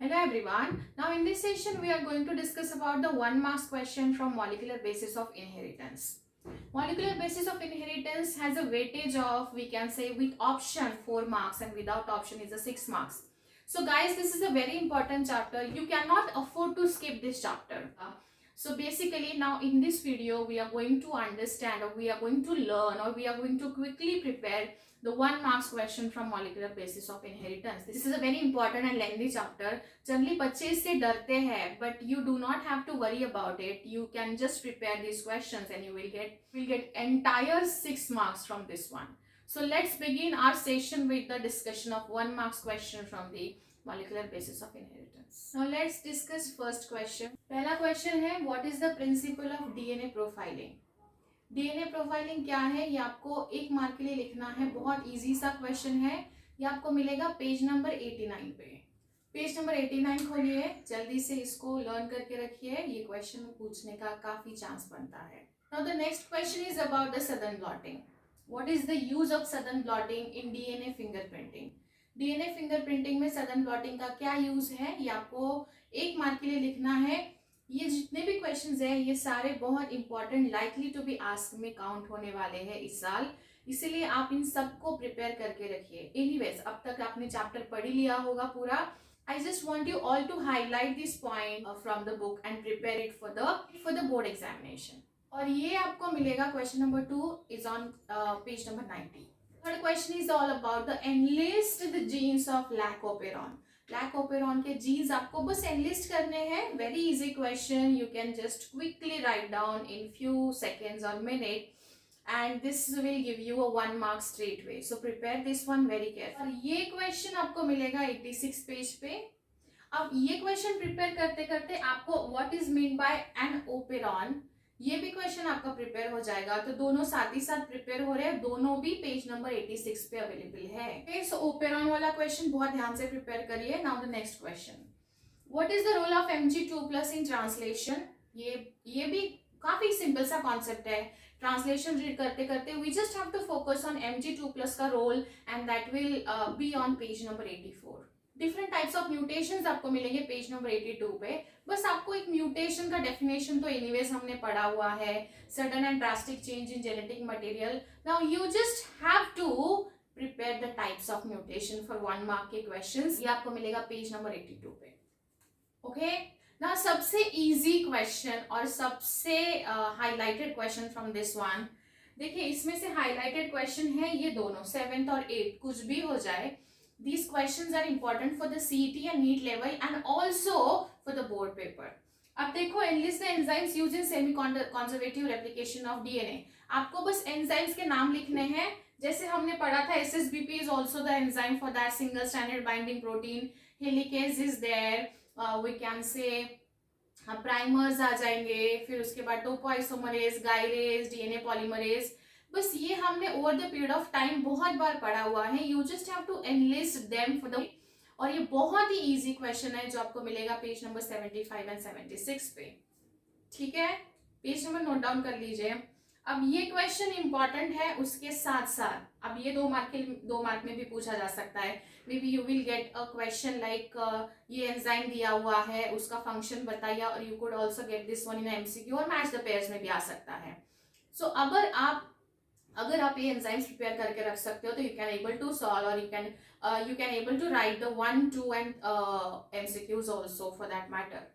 Hello everyone. Now in this session we are going to discuss about the 1 marks question from molecular basis of inheritance. Molecular basis of inheritance has a weightage of, we can say, with option 4 marks and without option is a 6 marks. So guys, this is a very important chapter. You cannot afford to skip this chapter. So basically now in this video we are going to understand, or we are going to learn, or we are going to quickly prepare the 1 marks question from molecular basis of inheritance. This is a very important and lengthy chapter. Generally बच्चे इससे डरते हैं, but you do not have to worry about it. You can just prepare these questions and you will get entire 6 marks from this one. So let's begin our session with the discussion of 1 marks question from the molecular basis of inheritance. Now let's discuss first question. पहला question है, what is the principle of DNA profiling? DNA profiling क्या है, ये आपको 1 mark के लिए लिखना है. बहुत इजी सा क्वेश्चन है. ये आपको मिलेगा पेज नंबर 89 पे. पेज नंबर 89 खोलिए, जल्दी से इसको लर्न करके रखिए. ये क्वेश्चन पूछने का काफी चांस बनता है. Now the next question is about the southern blotting. What is the use of southern blotting in DNA fingerprinting? DNA fingerprinting में सदर्न ब्लॉटिंग का क्या यूज है, ये आपको 1 मार्क के लिए लिखना है. ये जितने भी क्वेश्चंस हैं ये सारे बहुत important, likely to be asked में काउंट होने वाले हैं इस साल. इसीलिए आप इन सबको प्रिपेयर करके रखिए. एनीवेज, अब तक आपने चैप्टर पढ़ लिया होगा पूरा. I just want you all to highlight this point from the book and prepare it for the board examination. और ये आपको मिलेगा. Question number 2 is on page number 90. Third question is all about the enlist the genes of lac operon. Lac operon के genes आपको बस enlist करने हैं. Very easy question. You can just quickly write down in few seconds or minute and this will give you a 1 mark straight way. So prepare this one very careful. और ये question आपको मिलेगा 86 page पे. अब ये question prepare करते करते आपको what is mean by an operon, ये भी क्वेश्चन आपका प्रिपेयर हो जाएगा. तो दोनों साथ ही साथ प्रिपेयर हो रहे हैं. दोनों भी पेज नंबर 86 पे अवेलेबल है. सो ओपेरॉन वाला क्वेश्चन बहुत ध्यान से प्रिपेयर करिए. Now the next question, what is the role of Mg2+ in translation? ये भी काफी सिंपल सा कॉन्सेप्ट है. ट्रांसलेशन रीड करते करते we just have to focus on Mg2+ का role and that will be on page number 84. Different types of mutations आपको मिलेंगे पेज नंबर 82 पे. बस आपको एक म्यूटेशन का डेफिनेशन तो एनीवेज हमने पढ़ा हुआ है, sudden and drastic change in genetic material. Now you just have to prepare the types of mutation for 1 mark के क्वेश्चंस. ये आपको मिलेगा पेज नंबर 82 पे. ओके, नाउ सबसे इजी क्वेश्चन और सबसे highlighted question from this one. देखिए, इसमें से हाईलाइटेड क्वेश्चन है ये दोनों, 7th और 8th, कुछ भी हो जाए. These questions are important for the CET and NEET level and also for the board paper. अब देखो, enlist the enzymes used in semi-conservative replication of DNA. आपको बस enzymes के नाम लिखने हैं. जैसे हमने पढ़ा था SSBP is also the enzyme for that single stranded binding protein. Helicase is there. We can say primers आ जाएंगे. फिर उसके बाद topoisomerase, gyrase, DNA polymerase. बस ये हमने over the period of time बहुत बार पढ़ा हुआ है. You just have to enlist them for the. और ये बहुत ही इजी क्वेश्चन है जो आपको मिलेगा पेज नंबर 75 एंड 76 पे. ठीक है, पेज नंबर नोट डाउन कर लीजिए. अब ये क्वेश्चन इंपॉर्टेंट है, उसके साथ साथ अब ये 2 मार्क में भी पूछा जा सकता है. May be you will get a question like ये एंजाइम दिया हुआ है, उसका फंक्शन बताइए. और you could also get this one in MCQ और मैच द पेयर्स में भी आ सकता है. सो अगर आप ये एंजाइम्स प्रिपेयर करके रख सकते हो तो you can able to solve और you can able to write the 1, 2 and MCQs also for that matter.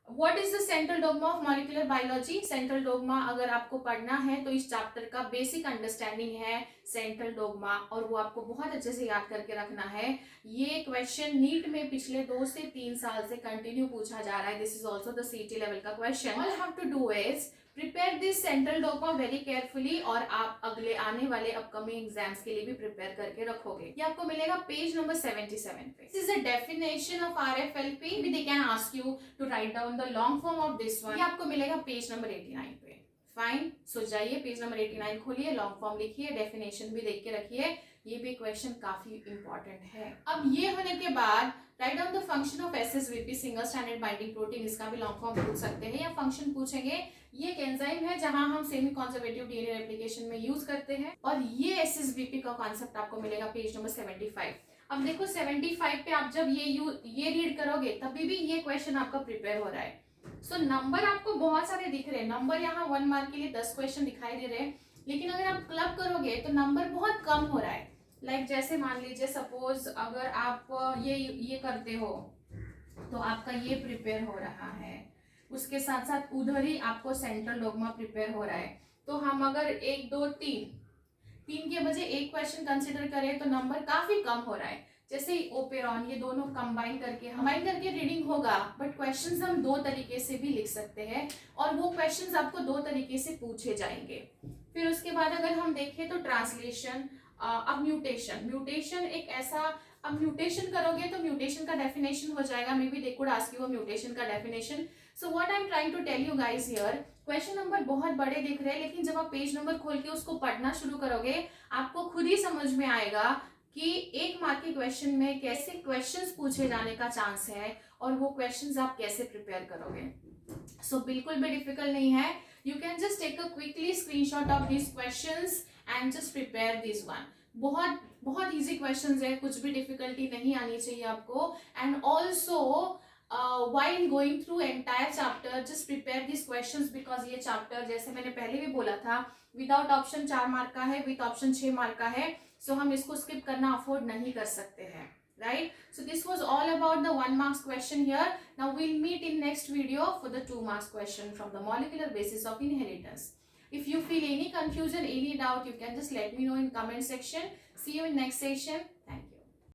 What is the central dogma of molecular biology? Central dogma अगर आपको पढ़ना है तो इस चैप्टर का बेसिक अंडरस्टैंडिंग है सेंट्रल डोग्मा, और वो आपको बहुत अच्छे से याद करके रखना है. ये क्वेश्चन नीट में पिछले 2 से 3 साल से कंटिन्यू पूछा जा रहा है. This is also the CET level का question. All have to do is prepare this central dogma very carefully, और आप अगले आने वाले अपकमिंग एग्जाम्स के लिए भी प्रिपेयर करके रखोगे. ये आपको मिलेगा पेज नंबर 77 पे. This is a definition of RFLP. They can ask you to write down the long form of this one. ये आपको मिलेगा पेज नंबर 89 पे. फाइन, सो जाइए पेज नंबर 89 खोलिए, लॉन्ग फॉर्म लिखिए, डेफिनेशन भी देख के रखिए. ये भी क्वेश्चन काफी इंपॉर्टेंट है. अब ये होने के बाद right down the function of SSBP single stranded binding protein. इसका भी लॉन्ग फॉर्म पूछ सकते हैं या फंक्शन पूछेंगे. ये एक एंजाइम है जहां हम सेमी कॉन्जर्वेटिव डीएनए रेप्लिकेशन में यूज करते हैं. और ये SSBP का कॉन्सेप्ट आपको मिलेगा पेज नंबर 75. अब देखो 75 पे आप जब ये रीड करोगे तभी भी ये क्वेश्चन आपका प्रिपेयर हो रहा है। सो नंबर आपको बहुत सारे दिख रहे हैं, नंबर यहाँ 1 मार्क के लिए 10 क्वेश्चन दिखाई दे रहे हैं, लेकिन अगर आप क्लब करोगे तो नंबर बहुत कम हो रहा है। लाइक जैसे मान लीजिए सपोज अगर आप ये करते हो तो आपका ये प्रिपेयर हो रहा है, उसके साथ साथ उधर ही आपको सेंट्रल डोग्मा प्रिपेयर हो रहा है। तो हम अगर 1 2 3 के बजाय एक क्वेश्चन कंसिडर करें तो नंबर काफी कम हो रहा है। जैसे ओपेरॉन, ये दोनों कंबाइन करके रीडिंग होगा, बट क्वेश्चंस हम 2 तरीके से भी लिख सकते हैं और वो क्वेश्चंस आपको 2 तरीके से पूछे जाएंगे। फिर उसके बाद अगर हम देखें तो ट्रांसलेशन, अब म्यूटेशन एक ऐसा, अब म्यूटेशन करोगे तो म्यूटेशन का डेफिनेशन हो जाएगा, maybe they could ask you mutation का definition. So what I am trying to tell you guys here, question number बहुत बड़े दिख रहे हैं, लेकिन जब आप पेज नंबर खोल के उसको पढ़ना शुरू करोगे आपको खुद ही समझ में आएगा कि 1 मार्क के क्वेश्चन में कैसे क्वेश्चंस पूछे जाने का चांस है और वो क्वेश्चंस आप कैसे प्रिपेयर करोगे। सो बिल्कुल भी डिफिकल्ट नहीं है, you can just take a quickly screenshot of this questions and just prepare this one. बहुत बहुत इजी क्वेश्चंस है, कुछ भी डिफिकल्टी नहीं आनी चाहिए आपको। And also while going through entire chapter just prepare these questions, because ये chapter जैसे मैंने पहले भी बोला था विदाउट ऑप्शन 4 मार्क का है, विद ऑप्शन 6 मार्क का है, सो हम इसको स्किप करना अफोर्ड नहीं कर सकते हैं, right? So this was all about the 1 marks question here. Now we'll meet in next video for the 2 marks question from the molecular basis of inheritance. If you feel any confusion, any doubt, you can just let me know in comment section. See you in next session. Thank you.